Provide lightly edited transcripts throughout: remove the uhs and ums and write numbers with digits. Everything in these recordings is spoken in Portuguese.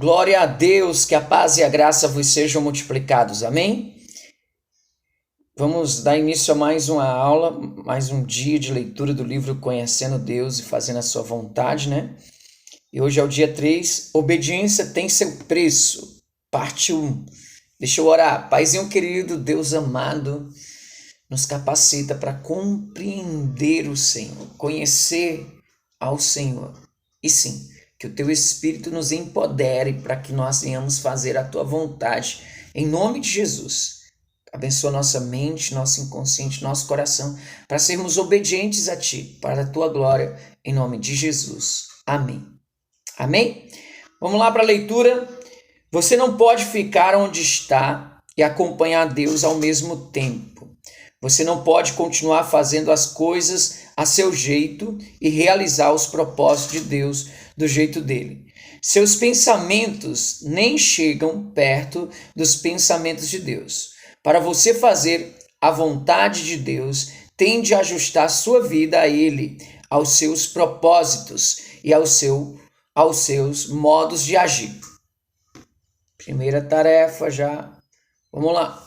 Glória a Deus, que a paz e a graça vos sejam multiplicados. Amém? Vamos dar início a mais uma aula, mais um dia de leitura do livro Conhecendo Deus e Fazendo a Sua Vontade, né? E hoje é o dia 3, Obediência tem seu preço, parte 1. Deixa eu orar. Paizinho querido, Deus amado, nos capacita para compreender o Senhor, conhecer ao Senhor. E sim, que o Teu Espírito nos empodere para que nós venhamos fazer a Tua vontade. Em nome de Jesus. Abençoa nossa mente, nosso inconsciente, nosso coração, para sermos obedientes a Ti, para a Tua glória, em nome de Jesus. Amém. Amém? Vamos lá para a leitura. Você não pode ficar onde está e acompanhar Deus ao mesmo tempo. Você não pode continuar fazendo as coisas a seu jeito e realizar os propósitos de Deus do jeito dele. Seus pensamentos nem chegam perto dos pensamentos de Deus. Para você fazer a vontade de Deus, tem de ajustar sua vida a Ele, aos seus propósitos e aos seus modos de agir. Primeira tarefa já. Vamos lá.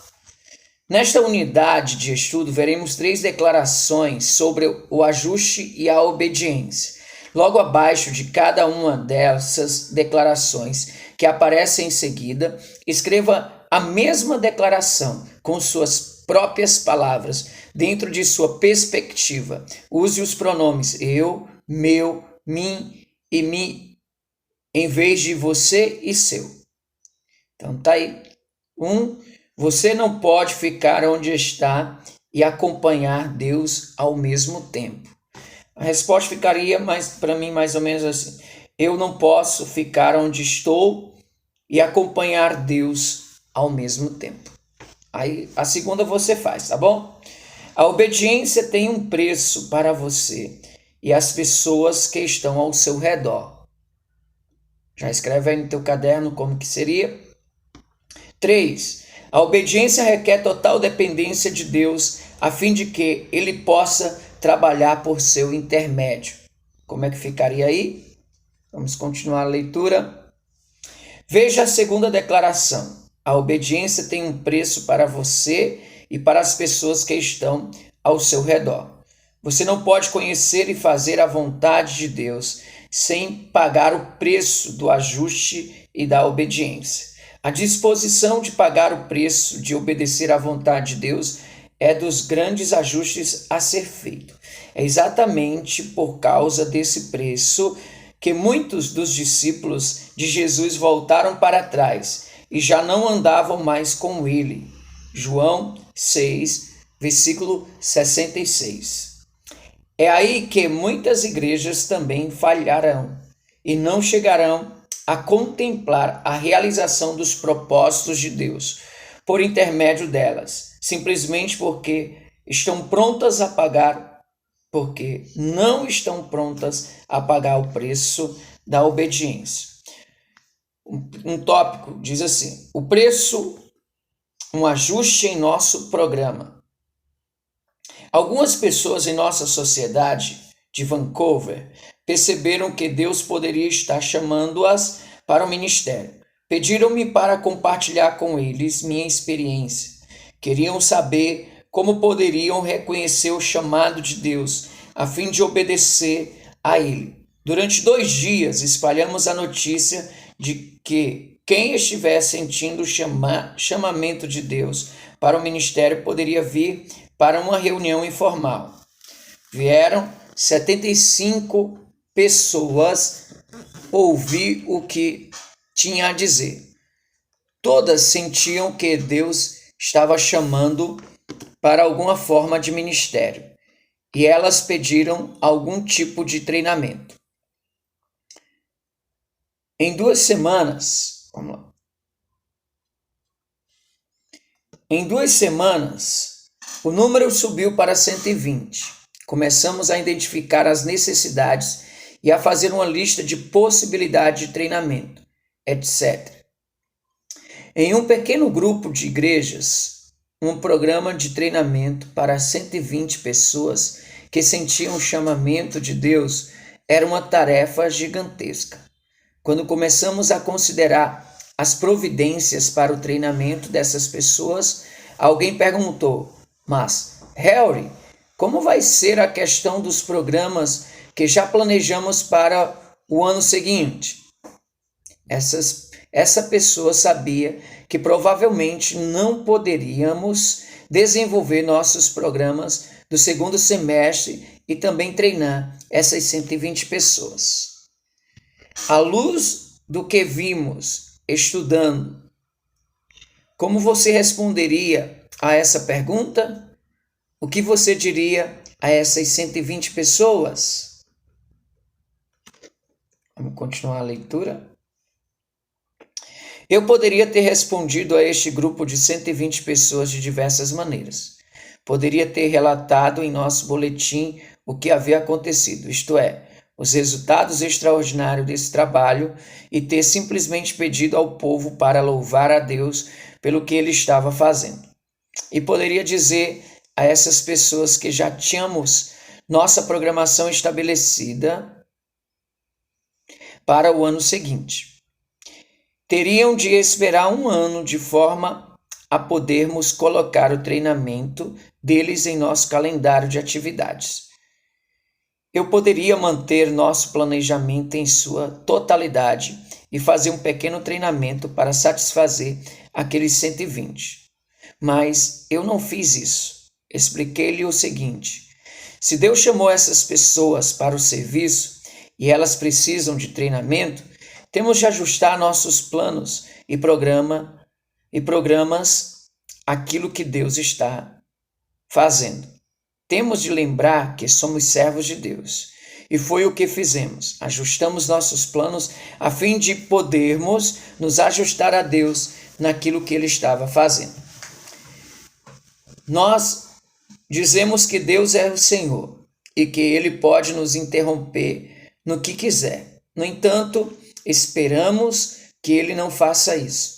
Nesta unidade de estudo, veremos 3 declarações sobre o ajuste e a obediência. Logo abaixo de cada uma dessas declarações que aparecem em seguida, escreva a mesma declaração com suas próprias palavras, dentro de sua perspectiva. Use os pronomes eu, meu, mim e mi, em vez de você e seu. Então tá aí. 1. Você não pode ficar onde está e acompanhar Deus ao mesmo tempo. A resposta ficaria para mim mais ou menos assim. Eu não posso ficar onde estou e acompanhar Deus ao mesmo tempo. Aí a segunda você faz, tá bom? A obediência tem um preço para você e as pessoas que estão ao seu redor. Já escreve aí no teu caderno como que seria. 3. A obediência requer total dependência de Deus, a fim de que Ele possa trabalhar por seu intermédio. Como é que ficaria aí? Vamos continuar a leitura. Veja a segunda declaração. A obediência tem um preço para você e para as pessoas que estão ao seu redor. Você não pode conhecer e fazer a vontade de Deus sem pagar o preço do ajuste e da obediência. A disposição de pagar o preço de obedecer à vontade de Deus é dos grandes ajustes a ser feito. É exatamente por causa desse preço que muitos dos discípulos de Jesus voltaram para trás e já não andavam mais com ele. João 6, versículo 66. É aí que muitas igrejas também falharão e não chegarão a contemplar a realização dos propósitos de Deus por intermédio delas, simplesmente porque não estão prontas a pagar o preço da obediência. Um tópico diz assim: o preço, um ajuste em nosso programa. Algumas pessoas em nossa sociedade de Vancouver perceberam que Deus poderia estar chamando-as para o ministério. Pediram-me para compartilhar com eles minha experiência. Queriam saber como poderiam reconhecer o chamado de Deus, a fim de obedecer a Ele. Durante 2 dias, espalhamos a notícia de que quem estiver sentindo o chamamento de Deus para o ministério poderia vir para uma reunião informal. Vieram 75 pessoas ouvir o que tinha a dizer. Todas sentiam que Deus estava chamando para alguma forma de ministério e elas pediram algum tipo de treinamento. Em 2 semanas, o número subiu para 120. Começamos a identificar as necessidades e a fazer uma lista de possibilidades de treinamento, etc. Em um pequeno grupo de igrejas, um programa de treinamento para 120 pessoas que sentiam o chamamento de Deus era uma tarefa gigantesca. quando começamos a considerar as providências para o treinamento dessas pessoas, alguém perguntou: mas, Harry, como vai ser a questão dos programas que já planejamos para o ano seguinte? Essa pessoa sabia que provavelmente não poderíamos desenvolver nossos programas do segundo semestre e também treinar essas 120 pessoas. À luz do que vimos estudando, como você responderia a essa pergunta? O que você diria a essas 120 pessoas? Vamos continuar a leitura. Eu poderia ter respondido a este grupo de 120 pessoas de diversas maneiras. Poderia ter relatado em nosso boletim o que havia acontecido, isto é, os resultados extraordinários desse trabalho, e ter simplesmente pedido ao povo para louvar a Deus pelo que ele estava fazendo. E poderia dizer a essas pessoas que já tínhamos nossa programação estabelecida para o ano seguinte. Teriam de esperar um ano de forma a podermos colocar o treinamento deles em nosso calendário de atividades. Eu poderia manter nosso planejamento em sua totalidade e fazer um pequeno treinamento para satisfazer aqueles 120. Mas eu não fiz isso. Expliquei-lhe o seguinte: se Deus chamou essas pessoas para o serviço e elas precisam de treinamento, temos de ajustar nossos planos e programas aquilo que Deus está fazendo. Temos de lembrar que somos servos de Deus. E foi o que fizemos. Ajustamos nossos planos a fim de podermos nos ajustar a Deus naquilo que Ele estava fazendo. Nós dizemos que Deus é o Senhor e que Ele pode nos interromper no que quiser. No entanto, esperamos que Ele não faça isso.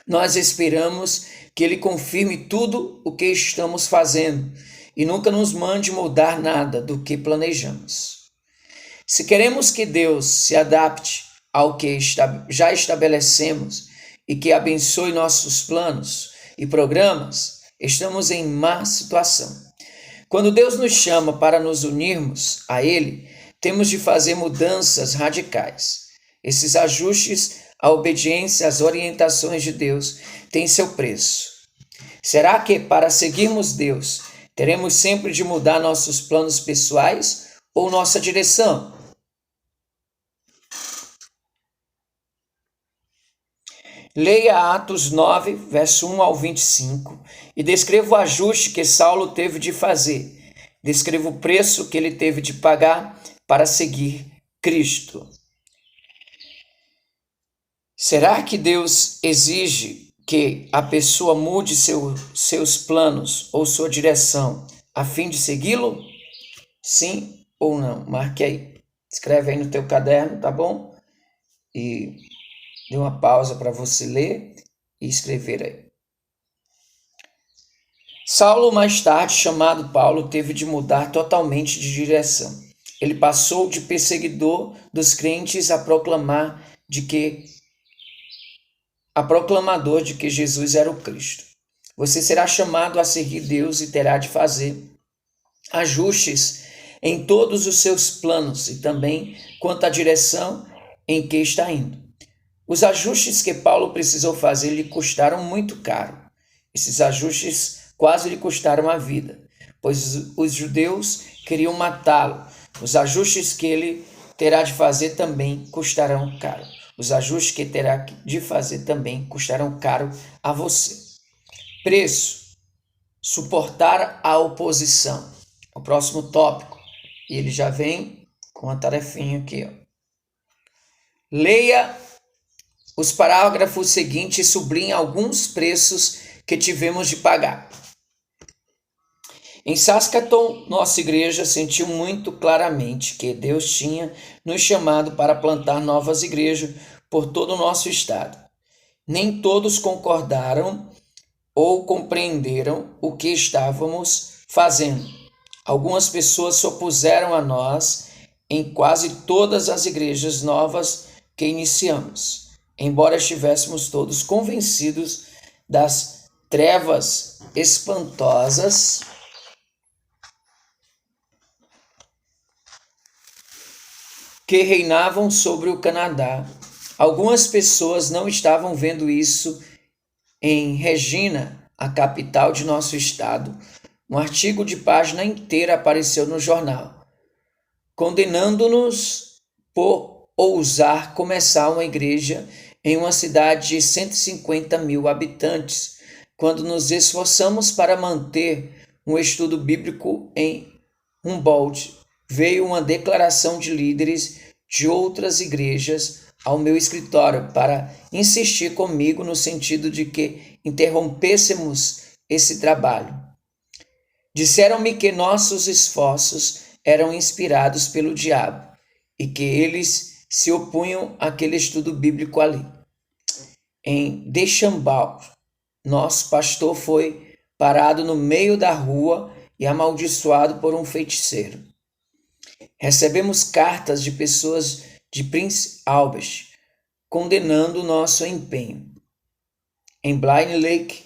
Nós esperamos que Ele confirme tudo o que estamos fazendo e nunca nos mande mudar nada do que planejamos. Se queremos que Deus se adapte ao que já estabelecemos e que abençoe nossos planos e programas, estamos em má situação. Quando Deus nos chama para nos unirmos a Ele, temos de fazer mudanças radicais. Esses ajustes à obediência às orientações de Deus têm seu preço. Será que, para seguirmos Deus, teremos sempre de mudar nossos planos pessoais ou nossa direção? Leia Atos 9, verso 1 ao 25, e descreva o ajuste que Saulo teve de fazer. Descreva o preço que ele teve de pagar para seguir Cristo. Será que Deus exige que a pessoa mude seus planos ou sua direção a fim de segui-lo? Sim ou não? Marque aí. Escreve aí no teu caderno, tá bom? E dê uma pausa para você ler e escrever aí. Saulo, mais tarde chamado Paulo, teve de mudar totalmente de direção. Ele passou de perseguidor dos crentes a proclamador de que Jesus era o Cristo. Você será chamado a seguir Deus e terá de fazer ajustes em todos os seus planos e também quanto à direção em que está indo. Os ajustes que Paulo precisou fazer lhe custaram muito caro. Esses ajustes quase lhe custaram a vida, pois os judeus queriam matá-lo. Os ajustes que ele terá de fazer também custarão caro. Os ajustes que terá de fazer também custarão caro a você. Preço: suportar a oposição. O próximo tópico. E ele já vem com a tarefinha aqui, ó. Leia os parágrafos seguintes e sublinhe alguns preços que tivemos de pagar. Em Saskatoon, nossa igreja sentiu muito claramente que Deus tinha nos chamado para plantar novas igrejas por todo o nosso estado. Nem todos concordaram ou compreenderam o que estávamos fazendo. Algumas pessoas se opuseram a nós em quase todas as igrejas novas que iniciamos, embora estivéssemos todos convencidos das trevas espantosas que reinavam sobre o Canadá. Algumas pessoas não estavam vendo isso em Regina, a capital de nosso estado. Um artigo de página inteira apareceu no jornal, condenando-nos por ousar começar uma igreja em uma cidade de 150 mil habitantes, quando nos esforçamos para manter um estudo bíblico em Humboldt. Veio uma declaração de líderes de outras igrejas ao meu escritório para insistir comigo no sentido de que interrompêssemos esse trabalho. Disseram-me que nossos esforços eram inspirados pelo diabo e que eles se opunham àquele estudo bíblico ali. Em Deschambault, nosso pastor foi parado no meio da rua e amaldiçoado por um feiticeiro. Recebemos cartas de pessoas de Prince Albert condenando nosso empenho. Em Blind Lake,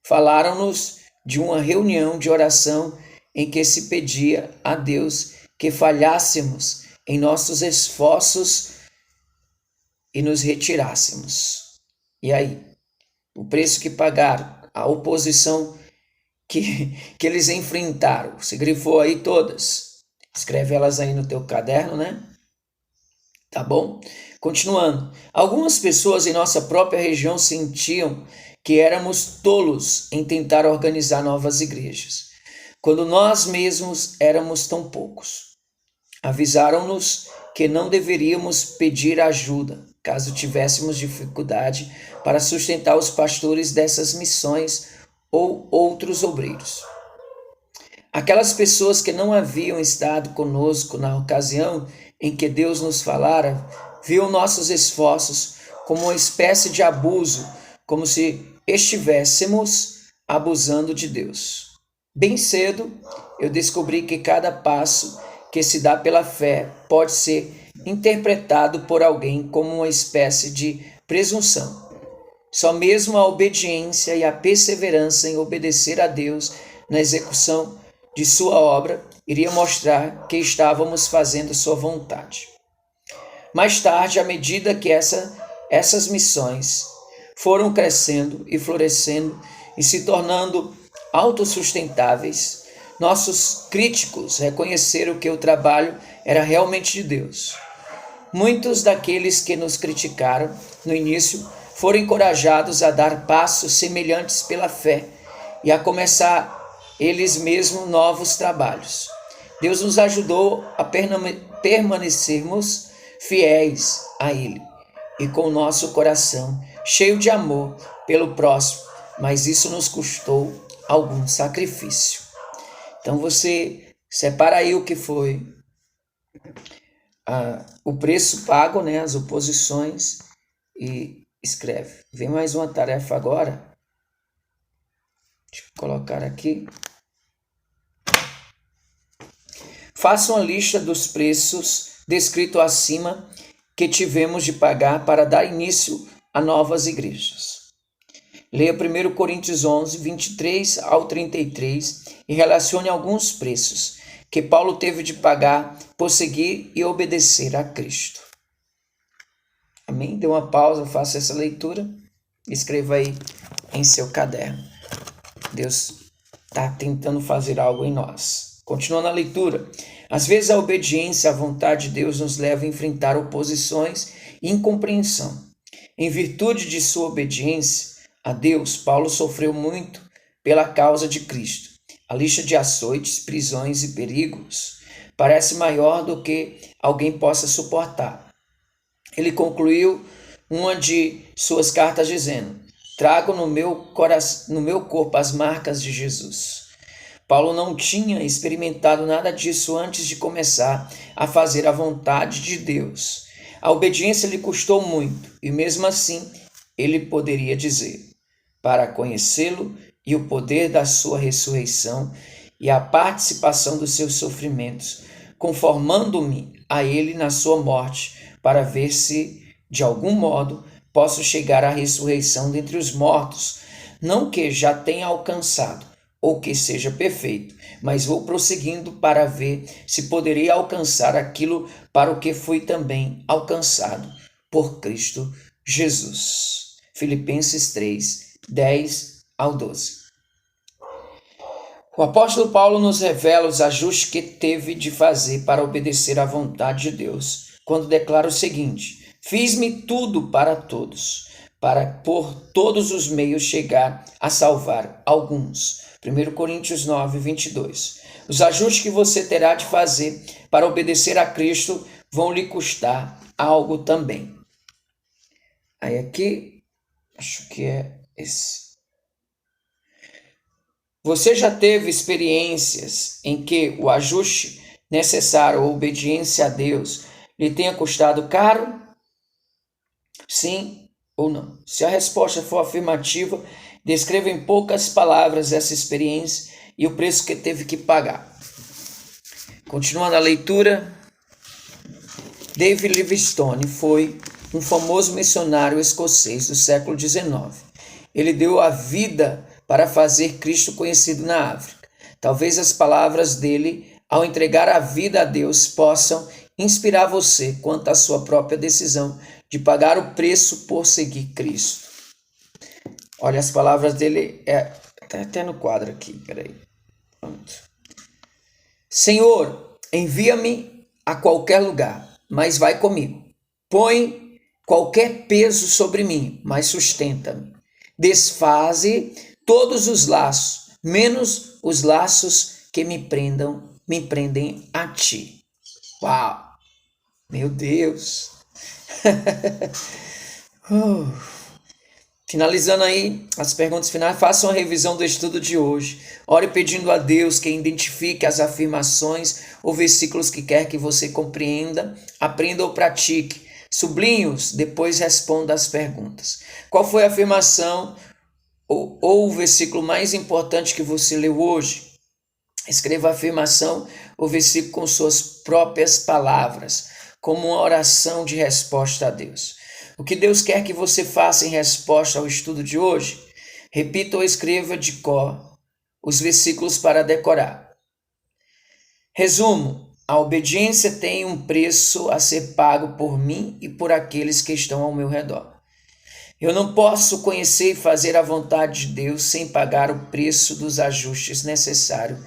falaram-nos de uma reunião de oração em que se pedia a Deus que falhássemos em nossos esforços e nos retirássemos. E aí? O preço que pagaram, a oposição que eles enfrentaram. Você grifou aí todas. Escreve elas aí no teu caderno, né? Tá bom? Continuando. Algumas pessoas em nossa própria região sentiam que éramos tolos em tentar organizar novas igrejas, quando nós mesmos éramos tão poucos. Avisaram-nos que não deveríamos pedir ajuda, caso tivéssemos dificuldade para sustentar os pastores dessas missões ou outros obreiros. Aquelas pessoas que não haviam estado conosco na ocasião em que Deus nos falara, viam nossos esforços como uma espécie de abuso, como se estivéssemos abusando de Deus. Bem cedo, eu descobri que cada passo que se dá pela fé pode ser interpretado por alguém como uma espécie de presunção. Só mesmo a obediência e a perseverança em obedecer a Deus na execução de sua obra iria mostrar que estávamos fazendo sua vontade. Mais tarde, à medida que essas missões foram crescendo e florescendo e se tornando autossustentáveis, nossos críticos reconheceram que o trabalho era realmente de Deus. Muitos daqueles que nos criticaram no início foram encorajados a dar passos semelhantes pela fé e a começar eles mesmos novos trabalhos. Deus nos ajudou a permanecermos fiéis a Ele e com o nosso coração cheio de amor pelo próximo, mas isso nos custou algum sacrifício. Então você separa aí o que foi o preço pago, né, as oposições, e escreve. Vem mais uma tarefa agora. Deixa eu colocar aqui. Faça uma lista dos preços descritos acima que tivemos de pagar para dar início a novas igrejas. Leia 1 Coríntios 11, 23 ao 33 e relacione alguns preços que Paulo teve de pagar por seguir e obedecer a Cristo. Amém? Dê uma pausa, faça essa leitura e escreva aí em seu caderno. Deus está tentando fazer algo em nós. Continuando a leitura. Às vezes a obediência à vontade de Deus nos leva a enfrentar oposições e incompreensão. Em virtude de sua obediência a Deus, Paulo sofreu muito pela causa de Cristo. A lista de açoites, prisões e perigos parece maior do que alguém possa suportar. Ele concluiu uma de suas cartas dizendo: trago no meu corpo as marcas de Jesus. Paulo não tinha experimentado nada disso antes de começar a fazer a vontade de Deus. A obediência lhe custou muito, e mesmo assim ele poderia dizer: para conhecê-lo e o poder da sua ressurreição e a participação dos seus sofrimentos, conformando-me a ele na sua morte, para ver se de algum modo, posso chegar à ressurreição dentre os mortos, não que já tenha alcançado, ou que seja perfeito, mas vou prosseguindo para ver se poderei alcançar aquilo para o que fui também alcançado por Cristo Jesus. Filipenses 3, 10 ao 12. O apóstolo Paulo nos revela os ajustes que teve de fazer para obedecer à vontade de Deus, quando declara o seguinte: fiz-me tudo para todos, para por todos os meios chegar a salvar alguns. 1 Coríntios 9, 22. Os ajustes que você terá de fazer para obedecer a Cristo vão lhe custar algo também. Aí aqui, acho que é esse. Você já teve experiências em que o ajuste necessário ou obediência a Deus lhe tenha custado caro? Sim ou não? Se a resposta for afirmativa, descreva em poucas palavras essa experiência e o preço que teve que pagar. Continuando a leitura, David Livingstone foi um famoso missionário escocês do século XIX. Ele deu a vida para fazer Cristo conhecido na África. Talvez as palavras dele, ao entregar a vida a Deus, possam inspirar você quanto à sua própria decisão de pagar o preço por seguir Cristo. Olha, as palavras dele, tá até no quadro aqui, peraí. Pronto. Senhor, envia-me a qualquer lugar, mas vai comigo. Põe qualquer peso sobre mim, mas sustenta-me. Desfaze todos os laços, menos os laços que me prendem a ti. Uau! Meu Deus! Finalizando aí as perguntas finais, faça uma revisão do estudo de hoje. Ore pedindo a Deus que identifique as afirmações ou versículos que quer que você compreenda, aprenda ou pratique. Sublinhe-os, depois responda as perguntas. Qual foi a afirmação ou o versículo mais importante que você leu hoje? Escreva a afirmação ou versículo com suas próprias palavras, como uma oração de resposta a Deus. O que Deus quer que você faça em resposta ao estudo de hoje? Repita ou escreva de cor os versículos para decorar. Resumo: a obediência tem um preço a ser pago por mim e por aqueles que estão ao meu redor. Eu não posso conhecer e fazer a vontade de Deus sem pagar o preço dos ajustes necessários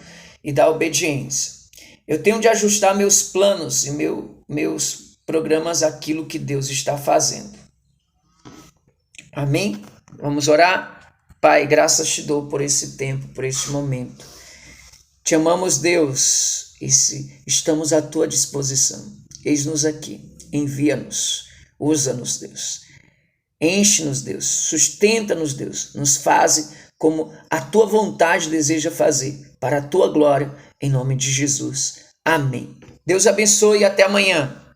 e da obediência. Eu tenho de ajustar meus planos e meus programas àquilo que Deus está fazendo. Amém? Vamos orar? Pai, graças te dou por esse tempo, por este momento. Te amamos, Deus, e estamos à tua disposição. Eis-nos aqui, envia-nos, usa-nos, Deus. Enche-nos, Deus, sustenta-nos, Deus, nos faze como a tua vontade deseja fazer, para a tua glória, em nome de Jesus. Amém. Deus abençoe e até amanhã.